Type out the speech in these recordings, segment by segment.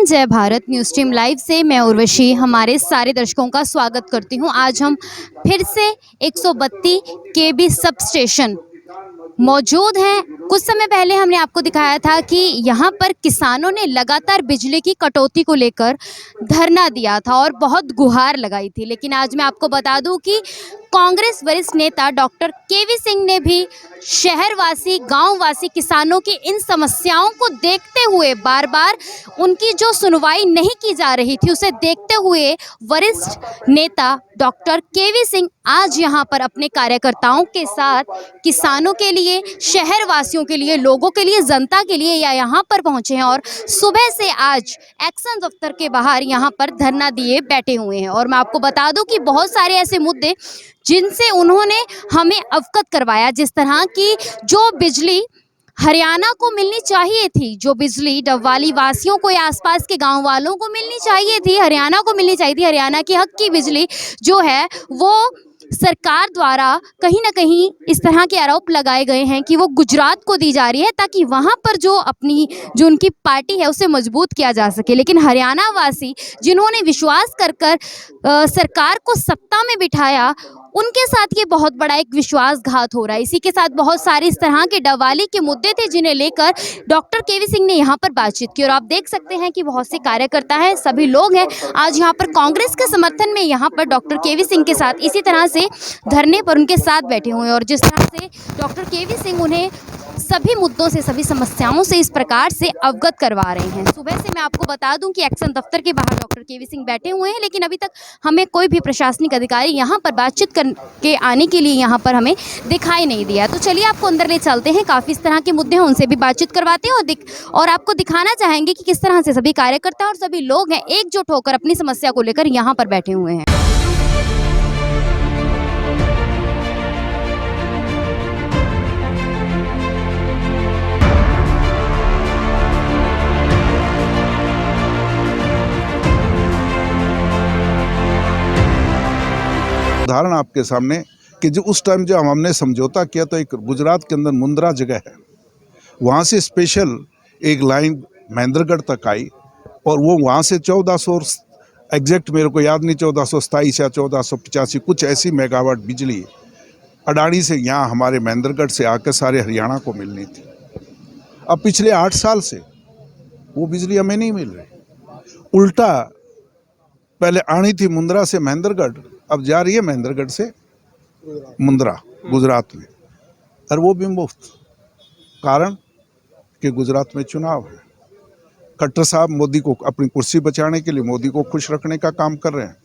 जय Bharat news team live से मैं उर्वशी हमारे सारे दर्शकों का स्वागत करती हूं। आज हम फिर से 132 केबी सब स्टेशन मौजूद हैं। कुछ समय पहले हमने आपको दिखाया था कि यहां पर किसानों ने लगातार बिजली की कटौती को लेकर धरना दिया था और बहुत गुहार लगाई थी, लेकिन आज मैं आपको बता दूं कि कांग्रेस वरिष्ठ नेता डॉक्टर केवी सिंह ने भी शहरवासी गांववासी किसानों की इन समस्याओं को देखते हुए बार बार उनकी जो सुनवाई नहीं की जा रही थी उसे देखते हुए वरिष्ठ नेता डॉक्टर केवी सिंह आज यहां पर अपने कार्यकर्ताओं के साथ किसानों के लिए, शहरवासियों के लिए, लोगों के लिए, जनता के लिए यहां पर पहुंचे हैं और सुबह से आज एक्शन दफ्तर के बाहर यहां पर धरना दिए बैठे हुए हैं। और मैं आपको बता दूं कि बहुत सारे ऐसे मुद्दे जिनसे उन्होंने हमें अवगत करवाया, जिस तरह की जो बिजली हरियाणा को मिलनी चाहिए थी, जो बिजली डबवाली वासियों को या आसपास के गांव वालों को मिलनी चाहिए थी, हरियाणा को मिलनी चाहिए थी, हरियाणा की हक की बिजली जो है वो सरकार द्वारा कहीं ना कहीं इस तरह के आरोप लगाए गए हैं कि वो गुजरात को दी जा रही है ताकि वहां पर जो उनकी पार्टी है उसे मजबूत किया जा सके। लेकिन हरियाणा वासी जिन्होंने विश्वास कर सरकार को सत्ता में बिठाया, उनके साथ ये बहुत बड़ा एक विश्वासघात हो रहा है। इसी के साथ बहुत सारे इस तरह के डवाली के मुद्दे थे जिन्हें लेकर डॉक्टर केवी सिंह ने यहाँ पर बातचीत की और आप देख सकते हैं कि बहुत से कार्यकर्ता हैं, सभी लोग हैं आज यहाँ पर कांग्रेस के समर्थन में यहाँ पर डॉक्टर केवी सिंह के साथ इसी तरह से धरने पर उनके साथ बैठे हुए हैं। और जिस तरह से डॉक्टर केवी सिंह उन्हें सभी मुद्दों से, सभी समस्याओं से इस प्रकार से अवगत करवा रहे हैं। सुबह से मैं आपको बता दूं कि एक्शन दफ्तर के बाहर डॉक्टर केवी सिंह बैठे हुए हैं, लेकिन अभी तक हमें कोई भी प्रशासनिक अधिकारी यहां पर बातचीत करके आने के लिए यहां पर हमें दिखाई नहीं दिया। तो चलिए आपको अंदर ले चलते हैं, काफ़ी इस तरह के मुद्दे हैं उनसे भी बातचीत करवाते हैं और आपको दिखाना चाहेंगे कि किस तरह से सभी कार्यकर्ता और सभी लोग हैं एकजुट होकर अपनी समस्या को लेकर यहाँ पर बैठे हुए हैं। उदाहरण आपके सामने कि जो उस टाइम जो हमने समझौता किया तो एक गुजरात के अंदर मुंद्रा जगह है, वहाँ से स्पेशल एक लाइन महेंद्रगढ़ तक आई और वो वहाँ से 1400 एग्जैक्ट मेरे को याद नहीं, 1427 या 1485 कुछ ऐसी मेगावाट बिजली अडानी से यहाँ हमारे महेंद्रगढ़ से आकर सारे हरियाणा को मिलनी थी। अब पिछले 8 साल से वो बिजली हमें नहीं मिल रही। उल्टा पहले आनी थी मुंद्रा से महेंद्रगढ़, अब जा रही है महेंद्रगढ़ से मुंद्रा गुजरात में, और वो भी मुफ्त। कारण कि गुजरात में चुनाव है। खट्टर साहब मोदी को अपनी कुर्सी बचाने के लिए मोदी को खुश रखने का काम कर रहे हैं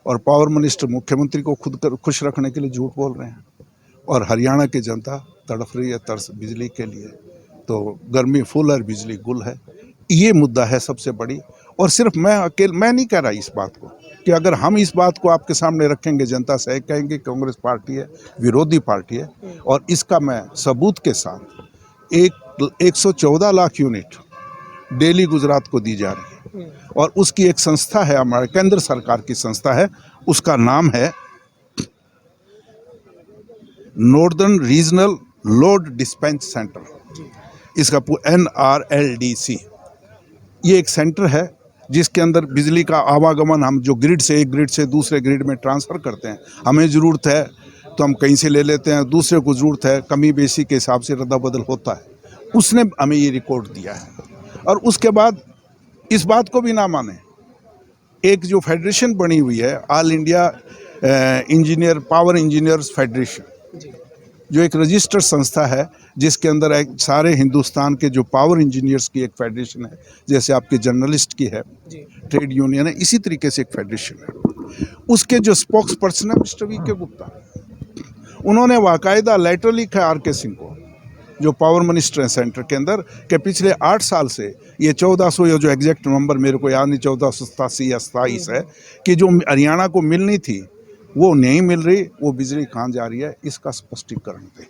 और पावर मिनिस्टर मुख्यमंत्री को खुद खुश रखने के लिए झूठ बोल रहे हैं। और हरियाणा की जनता तड़फ रही है तरस बिजली के लिए, तो गर्मी फुल और बिजली गुल है। ये मुद्दा है सबसे बड़ी। और सिर्फ मैं नहीं कह रहा इस बात को कि अगर हम इस बात को आपके सामने रखेंगे, जनता से कहेंगे कांग्रेस पार्टी है, विरोधी पार्टी है, और इसका मैं सबूत के साथ 114 लाख यूनिट डेली गुजरात को दी जा रही है। और उसकी एक संस्था है, हमारे केंद्र सरकार की संस्था है, उसका नाम है northern regional load dispense centre, इसका NRLDC। ये एक सेंटर है जिसके अंदर बिजली का आवागमन हम जो ग्रिड से एक ग्रिड से दूसरे ग्रिड में ट्रांसफ़र करते हैं। हमें ज़रूरत है तो हम कहीं से ले लेते हैं, दूसरे को ज़रूरत है कमी बेसी के हिसाब से रद्दा बदल होता है। उसने हमें ये रिकॉर्ड दिया है। और उसके बाद इस बात को भी ना माने, एक जो फेडरेशन बनी हुई है all India engineer power engineers federation, जो एक रजिस्टर्ड संस्था है जिसके अंदर एक सारे हिंदुस्तान के जो पावर इंजीनियर्स की एक फेडरेशन है, जैसे आपके जर्नलिस्ट की है, ट्रेड यूनियन है, इसी तरीके से एक फेडरेशन है। उसके जो स्पोक्स पर्सन है मिस्टर VK गुप्ता, उन्होंने बाकायदा लेटर लिखा है RK सिंह को, जो पावर मिनिस्टर हैं सेंटर के अंदर, कि पिछले 8 साल से ये 1400 या जो एग्जैक्ट नंबर मेरे को याद नहीं, 1487 या 27 है, कि जो हरियाणा को मिलनी थी वो नहीं मिल रही, वो बिजली कहाँ जा रही है, इसका स्पष्टीकरण दें।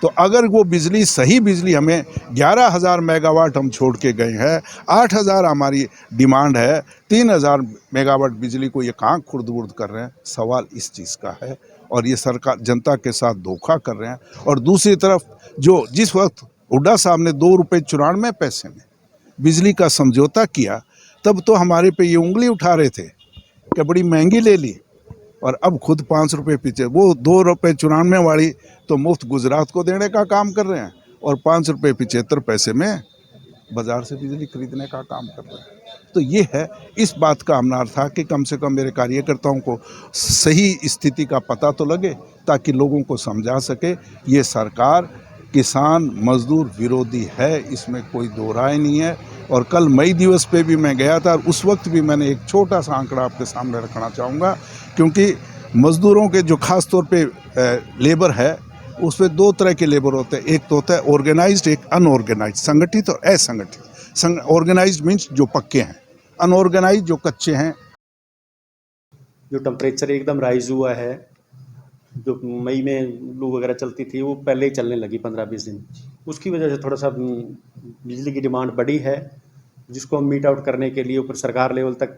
तो अगर वो बिजली सही बिजली हमें 11,000 मेगावाट हम छोड़ के गए हैं, 8,000 हमारी डिमांड है, 3,000 मेगावाट बिजली को ये कहाँ खुर्द-बुर्द कर रहे हैं, सवाल इस चीज़ का है। और ये सरकार जनता के साथ धोखा कर रहे हैं। और दूसरी तरफ जो जिस वक्त हुड्डा साहब ने 2 रुपये 94 पैसे में बिजली का समझौता किया तब तो हमारे पे ये उंगली उठा रहे थे कि बड़ी महंगी ले ली, और अब खुद 5 रुपये पीछे, वो 2 रुपये 94 वाली तो मुफ्त गुजरात को देने का काम कर रहे हैं और 5 रुपये 75 पैसे में बाज़ार से बिजली खरीदने का काम कर रहे हैं। तो ये है, इस बात का अमनार था कि कम से कम मेरे कार्यकर्ताओं को सही स्थिति का पता तो लगे, ताकि लोगों को समझा सके ये सरकार किसान मजदूर विरोधी है, इसमें कोई दो राय नहीं है। और कल मई दिवस पे भी मैं गया था, और उस वक्त भी मैंने एक छोटा सा आंकड़ा आपके सामने रखना चाहूँगा, क्योंकि मजदूरों के जो खास तौर पे लेबर है, उसमें 2 तरह के लेबर होते हैं। एक तो होता है ऑर्गेनाइज्ड, एक अनऑर्गेनाइज्ड, संगठित और असंगठित। ऑर्गेनाइज्ड मीन्स जो पक्के हैं, अनऑर्गेनाइज्ड जो कच्चे हैं। जो टेम्परेचर एकदम राइज हुआ है, जो मई में लू वगैरह चलती थी वो पहले ही चलने लगी 15-20 दिन, उसकी वजह से थोड़ा सा बिजली की डिमांड बढ़ी है, जिसको हम मीट आउट करने के लिए ऊपर सरकार लेवल तक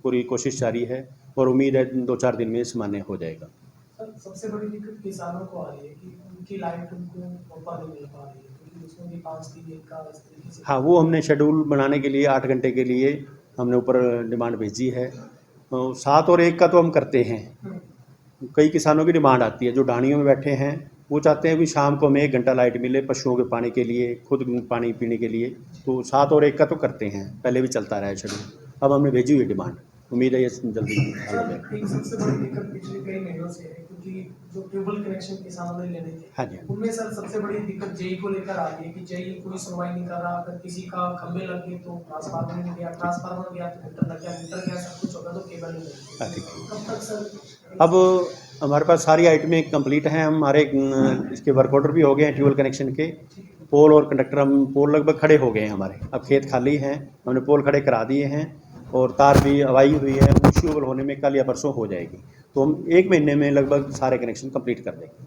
पूरी कोशिश जारी है, और उम्मीद है 2-4 दिन में सामान्य हो जाएगा। सर, सबसे बड़ी दिक्कत किसानों को आ रही है कि उनकी लाइट उनको प्रॉपर नहीं मिल पा रही है, क्योंकि उसमें भी 5 दिन एक का इस तरीके से। हाँ, वो हमने शेड्यूल बनाने के लिए 8 घंटे के लिए हमने ऊपर डिमांड भेजी है। 7 और 1 का तो हम करते हैं। कई किसानों की डिमांड आती है जो ढाणियों में बैठे हैं, वो चाहते हैं कि शाम को हमें 1 घंटा लाइट मिले पशुओं के पानी के लिए, खुद पानी पीने के लिए। तो 7 और 1 का तो करते हैं, पहले भी चलता रहा है शेड्यूल। अब हमने भेजी हुई डिमांड, उम्मीद है ये जल्दी हल हो जाएगा। एक सबसे बड़ी दिक्कत पिछले कई महीनों से है, क्योंकि जो ट्यूबवेल कनेक्शन किसानों ने लेने थे, हाँ जी, उनमें सर सबसे बड़ी दिक्कत जेई को लेकर आ रही है कि जेई कोई सुनवाई नहीं कर रहा। अगर किसी का खंभे लग गए तो ट्रांसफार्मर नहीं गया, ट्रांसफार्मर गया तो मीटर लग गया, मीटर गया सब कुछ होगा तो केबल नहीं लगी। हाँ, ठीक है। कब तक सर? अब हमारे पास सारी आइटमें कंप्लीट हैं। हमारे इसके वर्क ऑर्डर भी हो गए हैं ट्यूबवेल कनेक्शन के। पोल और कंडक्टर, हम पोल लगभग खड़े हो गए हैं हमारे। अब खेत खाली हैं, हमने पोल खड़े करा दिए हैं, और तार भी हवाई हुई है। वो इश्यूएबल होने में कल या परसों हो जाएगी। तो हम 1 महीने में लगभग सारे कनेक्शन कंप्लीट कर देंगे।